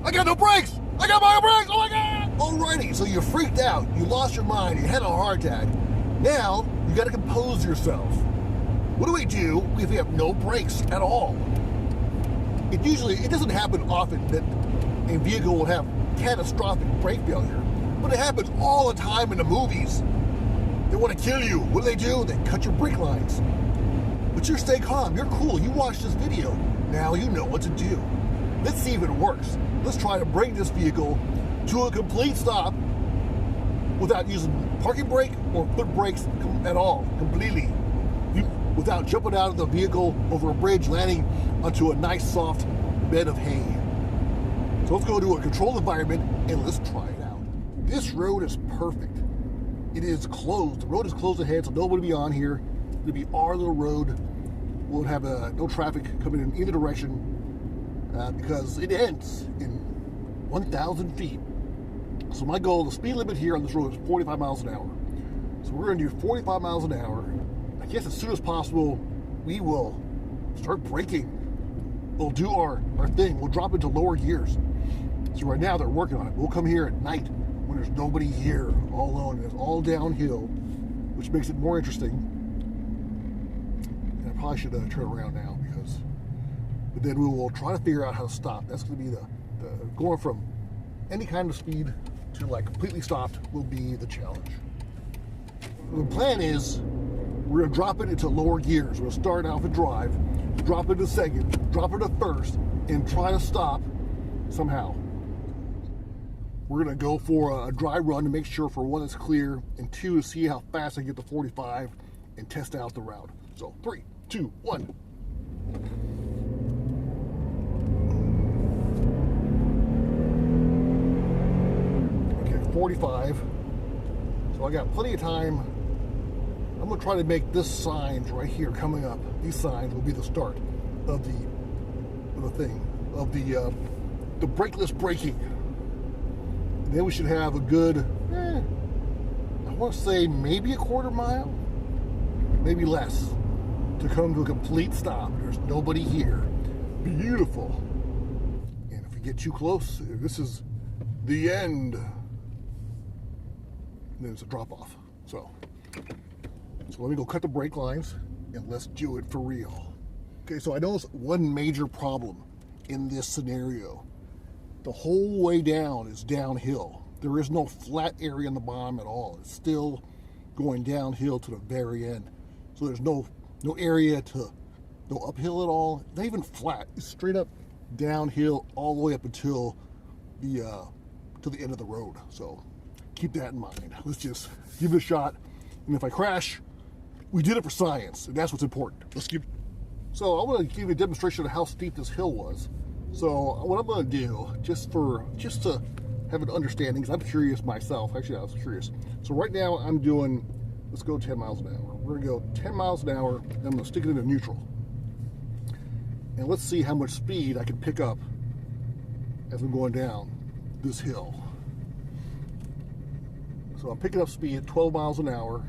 I got no brakes! I got my brakes! Oh my God! Alrighty, so you freaked out, you lost your mind, you had a heart attack. Now, you gotta compose yourself. What do we do if we have no brakes at all? It doesn't happen often that a vehicle will have catastrophic brake failure, but it happens all the time in the movies. They want to kill you. What do? They cut your brake lines. But you stay calm. You're cool. You watched this video. Now you know what to do. Let's see if it works. Let's try to bring this vehicle to a complete stop without using parking brake or foot brakes at all, completely. Without jumping out of the vehicle over a bridge, landing onto a nice soft bed of hay. So let's go to a controlled environment and let's try it out. This road is perfect. It is closed. The road is closed ahead, so nobody will be on here. It'll be our little road. We'll have no traffic coming in either direction because it ends in 1,000 feet. So my goal, the speed limit here on this road is 45 miles an hour. So we're going to do 45 miles an hour. I guess as soon as possible, we will start braking. We'll do our thing. We'll drop into lower gears. So right now they're working on it. We'll come here at night when there's nobody here, all alone. It's all downhill, which makes it more interesting. And I probably should turn around now but then we will try to figure out how to stop. That's going to be the going from any kind of speed to like completely stopped will be the challenge. The plan is we're going to drop it into lower gears. We'll start out with drive, drop it to second, drop it to first, and try to stop somehow. We're going to go for a dry run to make sure, for one, it's clear, and two, to see how fast I get to 45 and test out the route. So 3, 2, 1. Okay, 45. So I got plenty of time. I'm going to try to make this signs right here coming up. These signs will be the start of the brakeless braking. And then we should have a good, I want to say maybe a quarter mile, maybe less, to come to a complete stop. There's nobody here. Beautiful. And if we get too close, this is the end. And then it's a drop off. So let me go cut the brake lines and let's do it for real. Okay, so I noticed one major problem in this scenario. The whole way down is downhill. There is no flat area in the bottom at all. It's still going downhill to the very end. So there's no area to go uphill at all. Not even flat. It's straight up downhill all the way up until the to the end of the road. So keep that in mind. Let's just give it a shot. And if I crash, we did it for science, and that's what's important. So I want to give you a demonstration of how steep this hill was. So what I'm going to do, just to have an understanding, because I'm curious myself. Actually, I was curious. So right now I'm doing, let's go 10 miles an hour. We're going to go 10 miles an hour, and I'm going to stick it into neutral. And let's see how much speed I can pick up as I'm going down this hill. So I'm picking up speed at 12 miles an hour.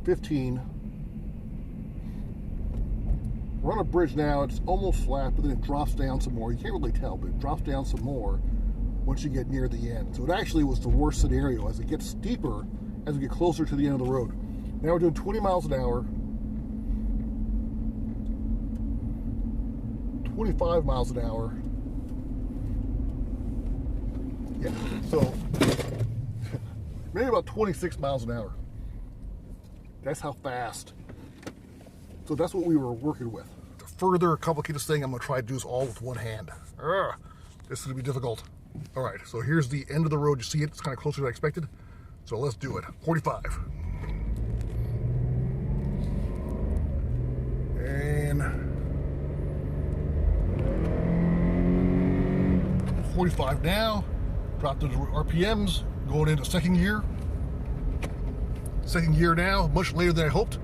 15. We're on a bridge now. It's almost flat, but then it drops down some more. You can't really tell, but it drops down some more once you get near the end. So it actually was the worst scenario. As it gets steeper, as we get closer to the end of the road. Now we're doing 20 miles an hour. 25 miles an hour. Yeah, so maybe about 26 miles an hour. That's how fast. So that's what we were working with. To further complicate this thing, I'm going to try to do this all with one hand. This is going to be difficult. All right, so here's the end of the road. You see it? It's kind of closer than I expected. So let's do it. 45. And 45 now. Drop those RPMs. Going into second gear. Second gear now, much later than I hoped.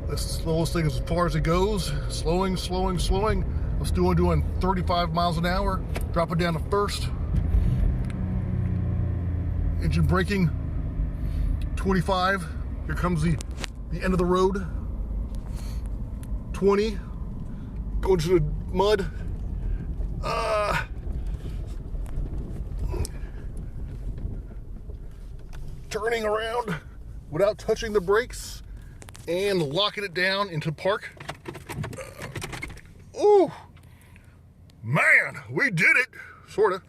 Let's slow this thing as far as it goes. Slowing. Let's doing 35 miles an hour. Drop it down to first. Engine braking. 25. Here comes the end of the road. 20. Going to the mud. Turning around without touching the brakes and locking it down into park. Ooh, man, we did it, sort of.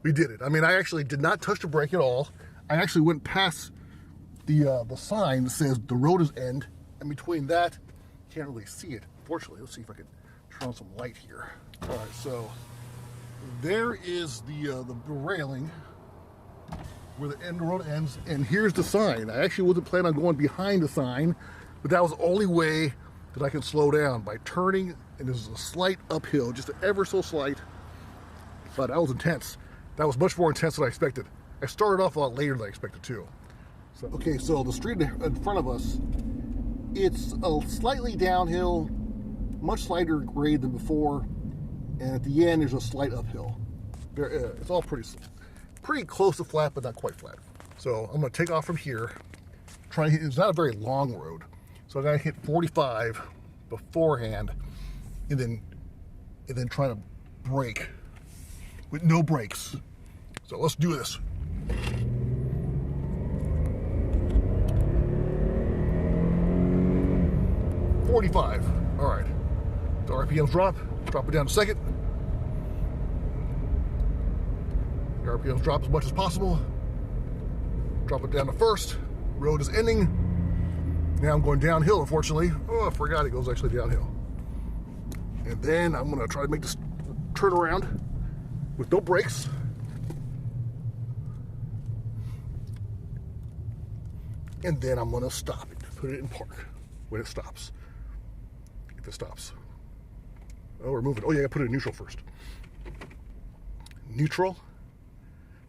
We did it. I mean, I actually did not touch the brake at all. I actually went past the sign that says the road is end, and between that, you can't really see it. Fortunately, let's see if I can turn on some light here. All right, so there is the railing where the end road ends, and here's the sign. I actually wasn't planning on going behind the sign, but that was the only way that I can slow down, by turning, and there's a slight uphill, just ever so slight, but that was intense. That was much more intense than I expected. I started off a lot later than I expected too. So, okay, so the street in front of us, it's a slightly downhill, much slighter grade than before, and at the end there's a slight uphill. It's all pretty close to flat, but not quite flat. So I'm gonna take off from here. It's not a very long road, so I gotta hit 45 beforehand, and then try to brake with no brakes. So let's do this. $45. All right. The RPMs drop it down a second. The RPMs drop as much as possible. Drop it down to first. Road is ending. Now I'm going downhill, unfortunately. Oh, I forgot it goes actually downhill. And then I'm gonna try to make this turn around with no brakes. And then I'm gonna stop it, put it in park when it stops. If it stops. Oh, we're moving. Oh yeah, I gotta put it in neutral first. Neutral,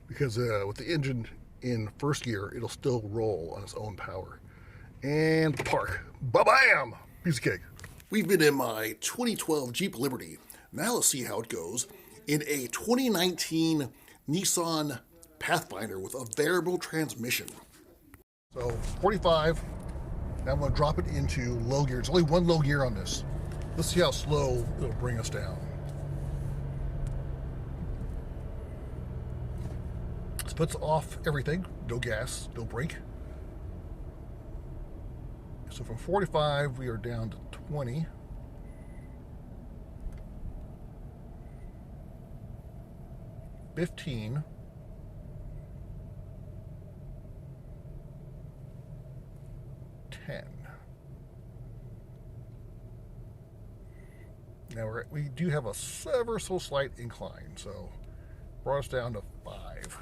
because with the engine in first gear, it'll still roll on its own power. And park. Ba-bam! Piece of cake. We've been in my 2012 Jeep Liberty. Now let's see how it goes in a 2019 Nissan Pathfinder with a variable transmission. So 45, now I'm gonna drop it into low gear. It's only one low gear on this. Let's see how slow it'll bring us down. This puts off everything, no gas, no brake. So from 45, we are down to 20. $15. $10. Now we do have a ever so slight incline, so brought us down to 5.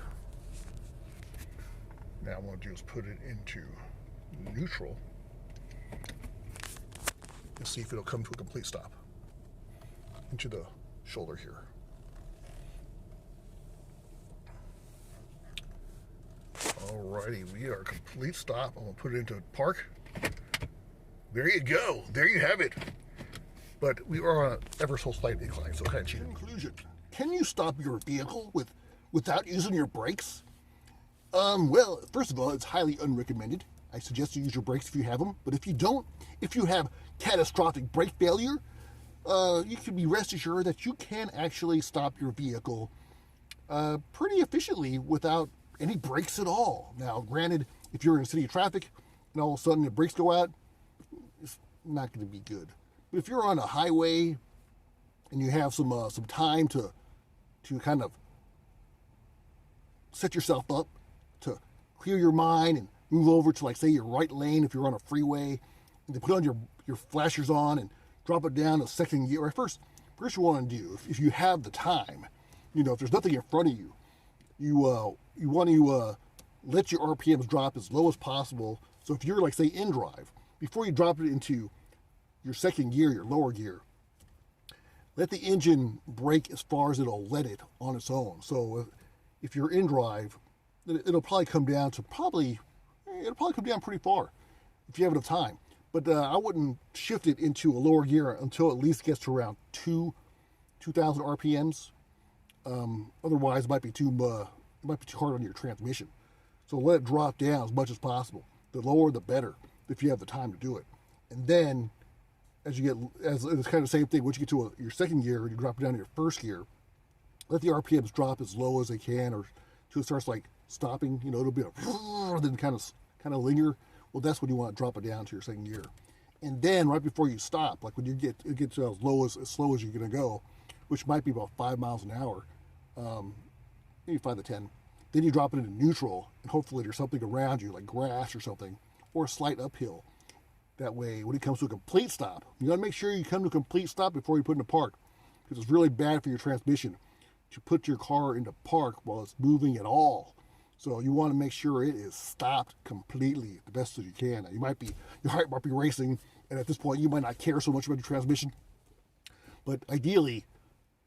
Now I'm going to do is put it into neutral and see if it'll come to a complete stop into the shoulder here. Alrighty, we are complete stop. I'm gonna put it into park. There you go. There you have it. But we are on an ever so slight incline, so kind of cheating. Conclusion: can you stop your vehicle without using your brakes? Well, first of all, it's highly unrecommended. I suggest you use your brakes if you have them. But if you don't, if you have catastrophic brake failure, you can be rest assured that you can actually stop your vehicle pretty efficiently without any brakes at all. Now, granted, if you're in city traffic and all of a sudden the brakes go out, it's not going to be good. But if you're on a highway and you have some time to kind of set yourself up to clear your mind and move over to, like, say, your right lane if you're on a freeway, and to put on your flashers on and drop it down to second gear. First you want to do, if you have the time, if there's nothing in front of you, you want to let your RPMs drop as low as possible. So if you're, like, say, in drive, before you drop it into your second gear, your lower gear, let the engine brake as far as it'll let it on its own. So if you're in drive, it'll probably come down to it'll probably come down pretty far if you have enough time. But I wouldn't shift it into a lower gear until it at least gets to around 2,000 RPMs. Otherwise, it might be too hard on your transmission. So let it drop down as much as possible. The lower, the better, if you have the time to do it. And then as you get, as it's kind of the same thing. Once you get to your second gear, you drop it down to your first gear. Let the RPMs drop as low as they can, or till it starts like stopping. You know, it'll be a then kind of linger. Well, that's when you want to drop it down to your second gear. And then right before you stop, like when you get it gets as slow as you're gonna go, which might be about 5 miles an hour, maybe 5 to 10. Then you drop it into neutral, and hopefully there's something around you, like grass or something, or a slight uphill. That way, when it comes to a complete stop, you got to make sure you come to a complete stop before you put it in park, because it's really bad for your transmission to put your car into park while it's moving at all. So you want to make sure it is stopped completely, the best as you can. Your heart might be racing, and at this point, you might not care so much about your transmission. But ideally,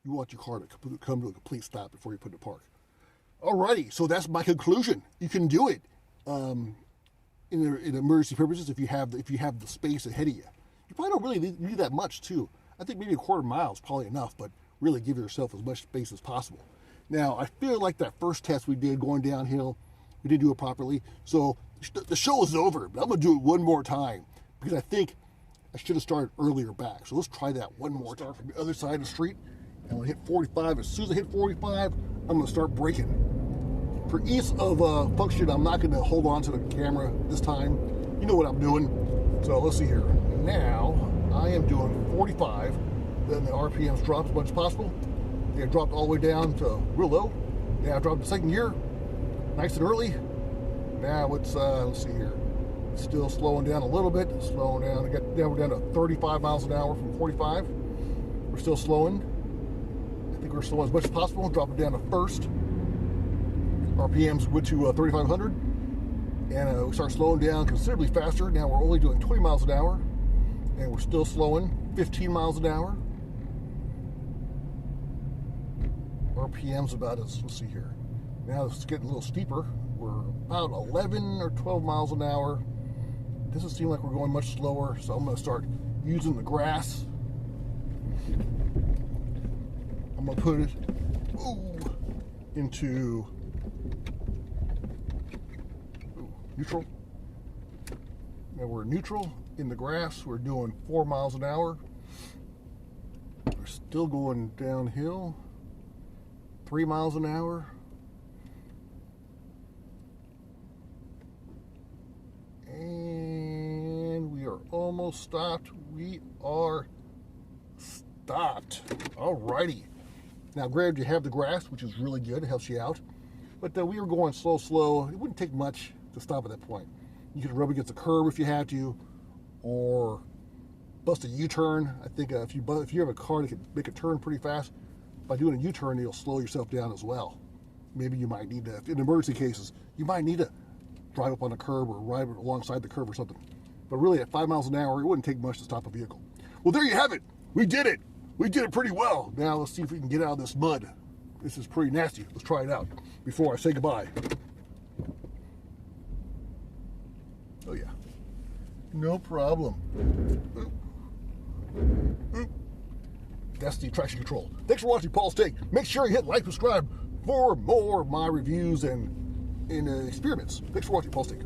you want your car to come to a complete stop before you put it in park. Alrighty, so that's my conclusion. You can do it. In emergency purposes, if you have the space ahead of you. You probably don't really need that much too. I think maybe a quarter mile is probably enough, but really give yourself as much space as possible. Now, I feel like that first test we did going downhill, we didn't do it properly. So the show is over, but I'm going to do it one more time because I think I should have started earlier back. So let's try that one more time from the other side of the street. And I'm going to hit 45. As soon as I hit 45, I'm going to start braking. For ease of function, I'm not going to hold on to the camera this time. You know what I'm doing. So let's see here. Now, I am doing 45. Then the RPMs drop as much as possible. They dropped all the way down to real low. Now I dropped the second gear, nice and early. Now let's see here. It's still slowing down a little bit. Slowing down. We're down to 35 miles an hour from 45. We're still slowing. I think we're slowing as much as possible. Drop it down to first. RPMs went to 3,500, and we start slowing down considerably faster. Now we're only doing 20 miles an hour, and we're still slowing 15 miles an hour. RPMs about as, let's see here. Now it's getting a little steeper. We're about 11 or 12 miles an hour. Doesn't seem like we're going much slower, so I'm going to start using the grass. I'm going to put it into neutral. Now we're neutral in the grass. We're doing 4 miles an hour. We're still going downhill. 3 miles an hour. And we are almost stopped. We are stopped. Alrighty. Now, granted, you have the grass, which is really good. It helps you out. But we were going slow. It wouldn't take much to stop at that point. You could rub against the curb if you had to, or bust a U-turn. I think if you have a car that can make a turn pretty fast, by doing a U-turn, you'll slow yourself down as well. Maybe you might need to, in emergency cases, you might need to drive up on a curb or ride alongside the curb or something. But really, at 5 miles an hour, it wouldn't take much to stop a vehicle. Well, there you have it. We did it. We did it pretty well. Now let's see if we can get out of this mud. This is pretty nasty. Let's try it out before I say goodbye. Oh yeah, no problem. That's the traction control. Thanks for watching Paul's Take. Make sure you hit like, subscribe for more of my reviews and experiments. Thanks for watching Paul's Take.